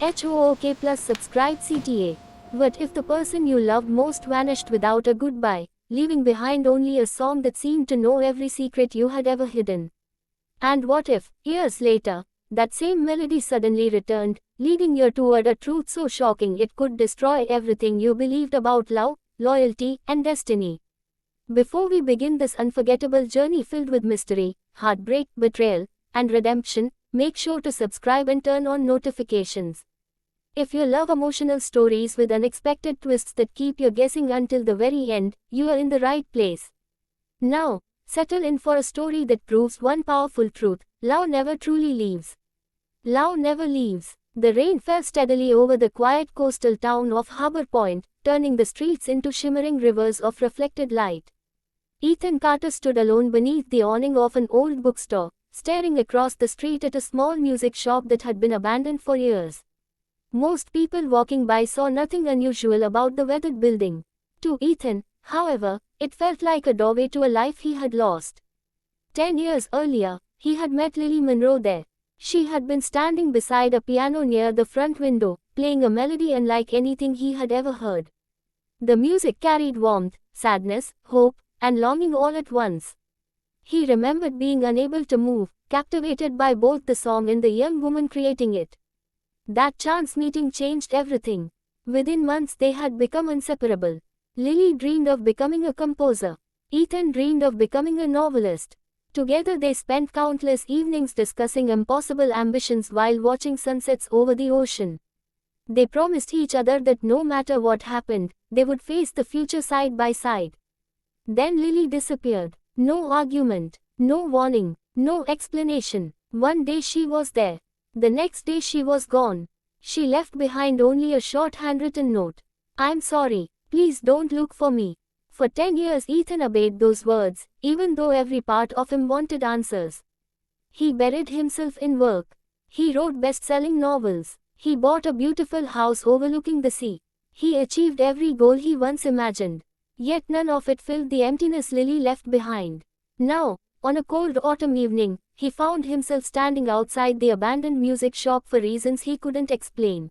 HOOK plus subscribe CTA. What if the person you loved most vanished without a goodbye, leaving behind only a song that seemed to know every secret you had ever hidden? And what if, years later, that same melody suddenly returned, leading you toward a truth so shocking it could destroy everything you believed about love, loyalty, and destiny? Before we begin this unforgettable journey filled with mystery, heartbreak, betrayal, and redemption, make sure to subscribe and turn on notifications. If you love emotional stories with unexpected twists that keep you guessing until the very end, you are in the right place. Now, settle in for a story that proves one powerful truth: love never truly leaves. Love never leaves. The rain fell steadily over the quiet coastal town of Harbor Point, turning the streets into shimmering rivers of reflected light. Ethan Carter stood alone beneath the awning of an old bookstore, staring across the street at a small music shop that had been abandoned for years. Most people walking by saw nothing unusual about the weathered building. To Ethan, however, it felt like a doorway to a life he had lost. 10 years earlier, he had met Lily Monroe there. She had been standing beside a piano near the front window, playing a melody unlike anything he had ever heard. The music carried warmth, sadness, hope, and longing all at once. He remembered being unable to move, captivated by both the song and the young woman creating it. That chance meeting changed everything. Within months they had become inseparable. Lily dreamed of becoming a composer. Ethan dreamed of becoming a novelist. Together they spent countless evenings discussing impossible ambitions while watching sunsets over the ocean. They promised each other that no matter what happened, they would face the future side by side. Then Lily disappeared. No argument, no warning, no explanation. One day she was there. The next day she was gone. She left behind only a short handwritten note. "I'm sorry, please don't look for me." For 10 years Ethan obeyed those words, even though every part of him wanted answers. He buried himself in work. He wrote best-selling novels. He bought a beautiful house overlooking the sea. He achieved every goal he once imagined. Yet none of it filled the emptiness Lily left behind. Now, on a cold autumn evening, he found himself standing outside the abandoned music shop for reasons he couldn't explain.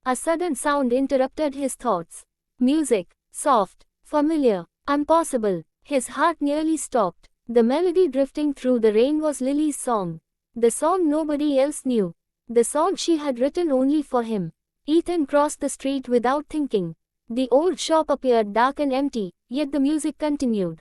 A sudden sound interrupted his thoughts. Music, soft, familiar, impossible. His heart nearly stopped. The melody drifting through the rain was Lily's song. The song nobody else knew. The song she had written only for him. Ethan crossed the street without thinking. The old shop appeared dark and empty, yet the music continued.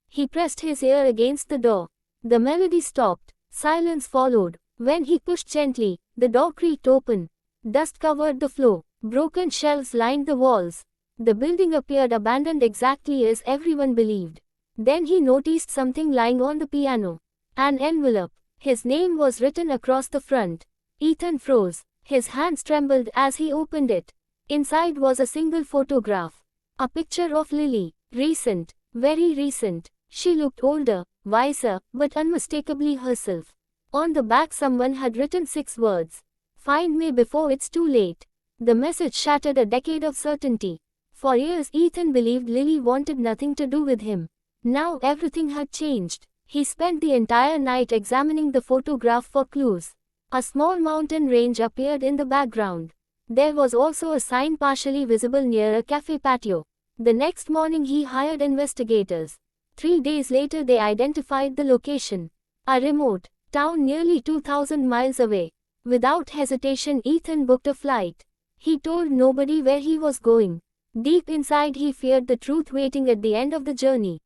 He pressed his ear against the door. The melody stopped. Silence followed. When he pushed gently, the door creaked open. Dust covered the floor. Broken shelves lined the walls. The building appeared abandoned exactly as everyone believed. Then he noticed something lying on the piano. An envelope. His name was written across the front. Ethan froze. His hands trembled as he opened it. Inside was a single photograph. A picture of Lily. Recent. Very recent. She looked older, wiser, but unmistakably herself. On the back someone had written 6 words. "Find me before it's too late." The message shattered a decade of certainty. For years Ethan believed Lily wanted nothing to do with him. Now everything had changed. He spent the entire night examining the photograph for clues. A small mountain range appeared in the background. There was also a sign partially visible near a cafe patio. The next morning he hired investigators. 3 days later they identified the location. A remote town nearly 2,000 miles away. Without hesitation Ethan booked a flight. He told nobody where he was going. Deep inside he feared the truth waiting at the end of the journey.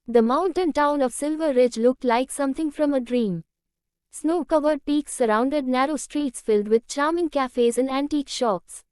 The mountain town of Silver Ridge looked like something from a dream. Snow-covered peaks surrounded narrow streets filled with charming cafes and antique shops.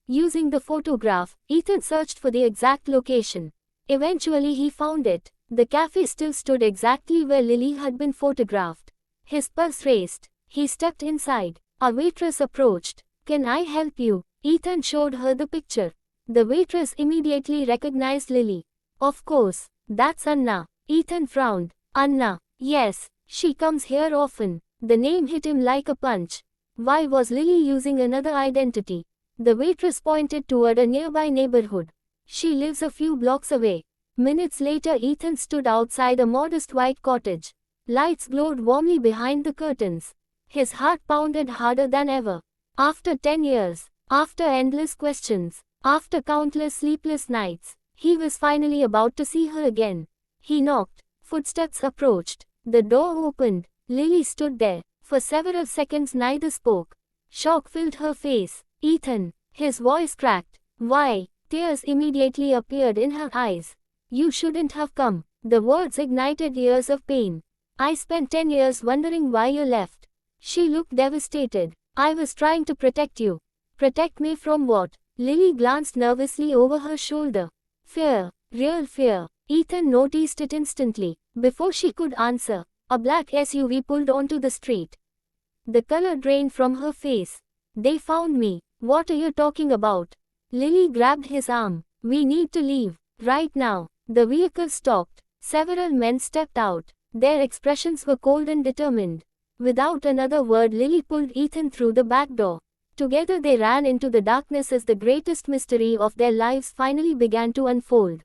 Using the photograph, Ethan searched for the exact location. Eventually he found it. The cafe still stood exactly where Lily had been photographed. His pulse raced. He stepped inside. A waitress approached. "Can I help you?" Ethan showed her the picture. The waitress immediately recognized Lily. "Of course, that's Anna." Ethan frowned. "Anna, yes, she comes here often." The name hit him like a punch. Why was Lily using another identity? The waitress pointed toward a nearby neighborhood. "She lives a few blocks away." Minutes later Ethan stood outside a modest white cottage. Lights glowed warmly behind the curtains. His heart pounded harder than ever. After 10 years, after endless questions, after countless sleepless nights, he was finally about to see her again. He knocked. Footsteps approached. The door opened. Lily stood there. For several seconds neither spoke. Shock filled her face. Ethan. His voice cracked. Why? Tears immediately appeared in her eyes. You shouldn't have come. The words ignited years of pain. I spent 10 years wondering why you left. She looked devastated. I was trying to protect you. Protect me from what? Lily glanced nervously over her shoulder. Fear. Real fear. Ethan noticed it instantly. Before she could answer, a black SUV pulled onto the street. The color drained from her face. They found me. What are you talking about? Lily grabbed his arm. We need to leave. Right now. The vehicle stopped. Several men stepped out. Their expressions were cold and determined. Without another word, Lily pulled Ethan through the back door. Together they ran into the darkness as the greatest mystery of their lives finally began to unfold.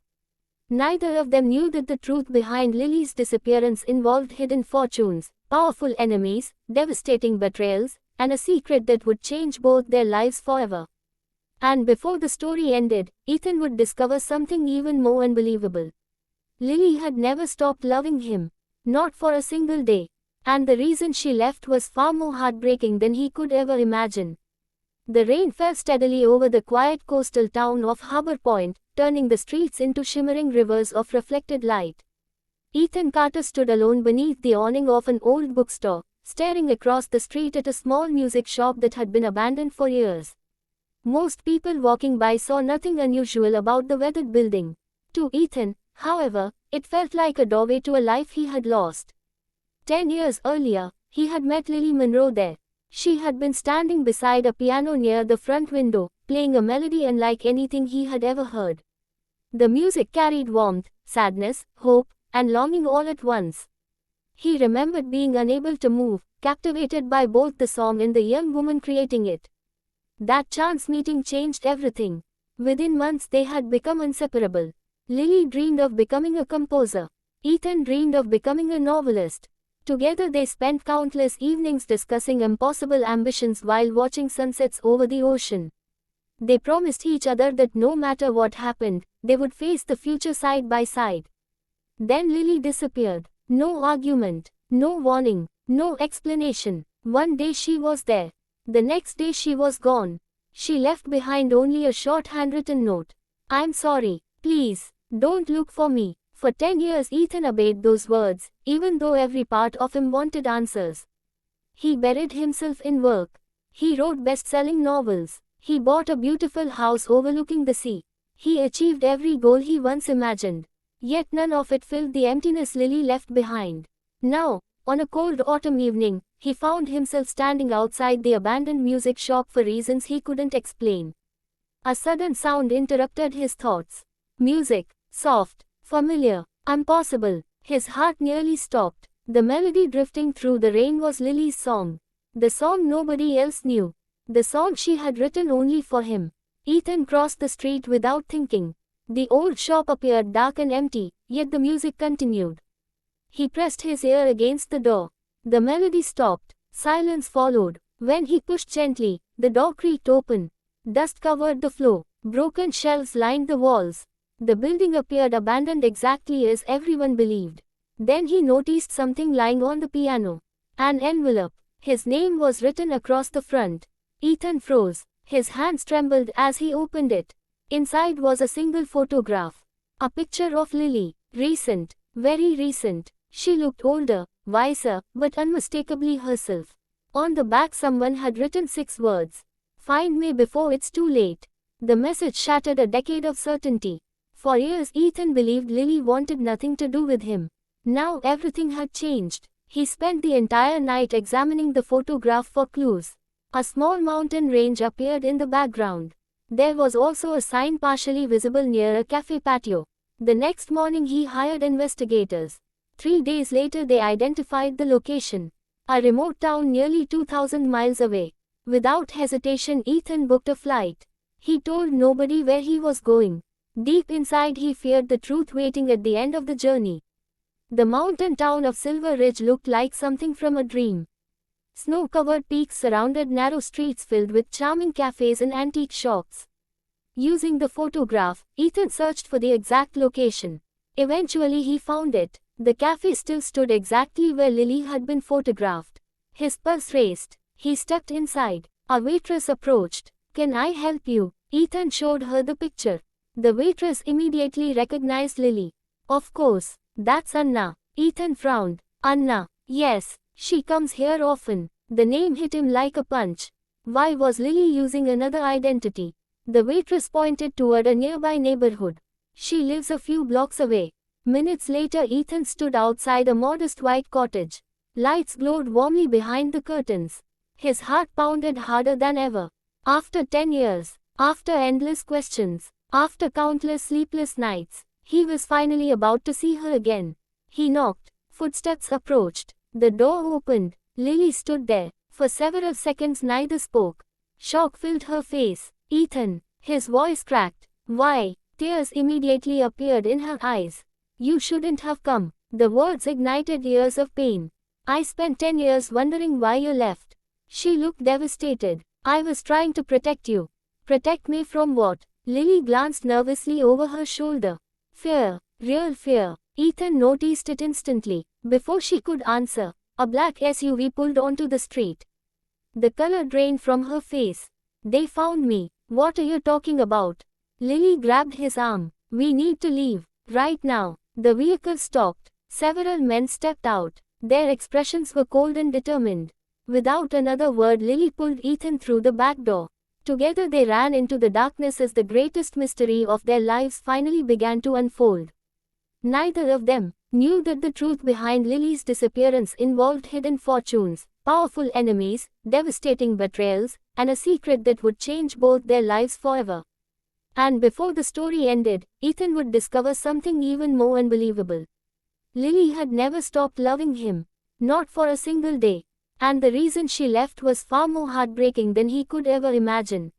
Neither of them knew that the truth behind Lily's disappearance involved hidden fortunes, powerful enemies, devastating betrayals, and a secret that would change both their lives forever. And before the story ended, Ethan would discover something even more unbelievable. Lily had never stopped loving him. Not for a single day. And the reason she left was far more heartbreaking than he could ever imagine. The rain fell steadily over the quiet coastal town of Harbor Point, turning the streets into shimmering rivers of reflected light. Ethan Carter stood alone beneath the awning of an old bookstore, staring across the street at a small music shop that had been abandoned for years. Most people walking by saw nothing unusual about the weathered building. To Ethan, however, it felt like a doorway to a life he had lost. 10 years earlier, he had met Lily Monroe there. She had been standing beside a piano near the front window, playing a melody unlike anything he had ever heard. The music carried warmth, sadness, hope, and longing all at once. He remembered being unable to move, captivated by both the song and the young woman creating it. That chance meeting changed everything. Within months they had become inseparable. Lily dreamed of becoming a composer. Ethan dreamed of becoming a novelist. Together they spent countless evenings discussing impossible ambitions while watching sunsets over the ocean. They promised each other that no matter what happened, they would face the future side by side. Then Lily disappeared. No argument, no warning, no explanation. One day she was there. The next day she was gone. She left behind only a short handwritten note. I'm sorry. Please, don't look for me. For 10 years Ethan obeyed those words, even though every part of him wanted answers. He buried himself in work. He wrote best-selling novels. He bought a beautiful house overlooking the sea. He achieved every goal he once imagined. Yet none of it filled the emptiness Lily left behind. Now, on a cold autumn evening, he found himself standing outside the abandoned music shop for reasons he couldn't explain. A sudden sound interrupted his thoughts. Music, soft, familiar, impossible. His heart nearly stopped. The melody drifting through the rain was Lily's song. The song nobody else knew. The song she had written only for him. Ethan crossed the street without thinking. The old shop appeared dark and empty, yet the music continued. He pressed his ear against the door. The melody stopped. Silence followed. When he pushed gently, the door creaked open. Dust covered the floor. Broken shelves lined the walls. The building appeared abandoned exactly as everyone believed. Then he noticed something lying on the piano. An envelope. His name was written across the front. Ethan froze. His hands trembled as he opened it. Inside was a single photograph. A picture of Lily. Recent. Very recent. She looked older, wiser, but unmistakably herself. On the back someone had written 6 words. Find me before it's too late. The message shattered a decade of certainty. For years Ethan believed Lily wanted nothing to do with him. Now everything had changed. He spent the entire night examining the photograph for clues. A small mountain range appeared in the background. There was also a sign partially visible near a cafe patio. The next morning he hired investigators. 3 days later they identified the location. A remote town nearly 2,000 miles away. Without hesitation Ethan booked a flight. He told nobody where he was going. Deep inside he feared the truth waiting at the end of the journey. The mountain town of Silver Ridge looked like something from a dream. Snow-covered peaks surrounded narrow streets filled with charming cafes and antique shops. Using the photograph, Ethan searched for the exact location. Eventually he found it. The cafe still stood exactly where Lily had been photographed. His pulse raced. He stepped inside. A waitress approached. "Can I help you?" Ethan showed her the picture. The waitress immediately recognized Lily. "Of course, that's Anna." Ethan frowned. "Anna, yes, she comes here often." The name hit him like a punch. Why was Lily using another identity? The waitress pointed toward a nearby neighborhood. "She lives a few blocks away." Minutes later Ethan stood outside a modest white cottage. Lights glowed warmly behind the curtains. His heart pounded harder than ever. After 10 years, after endless questions, after countless sleepless nights, he was finally about to see her again. He knocked. Footsteps approached. The door opened. Lily stood there. For several seconds neither spoke. Shock filled her face. "Ethan." His voice cracked. "Why?" Tears immediately appeared in her eyes. "You shouldn't have come." The words ignited years of pain. "I spent 10 years wondering why you left." She looked devastated. "I was trying to protect you." "Protect me from what?" Lily glanced nervously over her shoulder. "Fear. Real fear." Ethan noticed it instantly. Before she could answer, a black SUV pulled onto the street. The color drained from her face. "They found me." "What are you talking about?" Lily grabbed his arm. "We need to leave. Right now." The vehicle stopped. Several men stepped out. Their expressions were cold and determined. Without another word Lily pulled Ethan through the back door. Together they ran into the darkness as the greatest mystery of their lives finally began to unfold. Neither of them knew that the truth behind Lily's disappearance involved hidden fortunes, powerful enemies, devastating betrayals, and a secret that would change both their lives forever. And before the story ended, Ethan would discover something even more unbelievable. Lily had never stopped loving him. Not for a single day. And the reason she left was far more heartbreaking than he could ever imagine.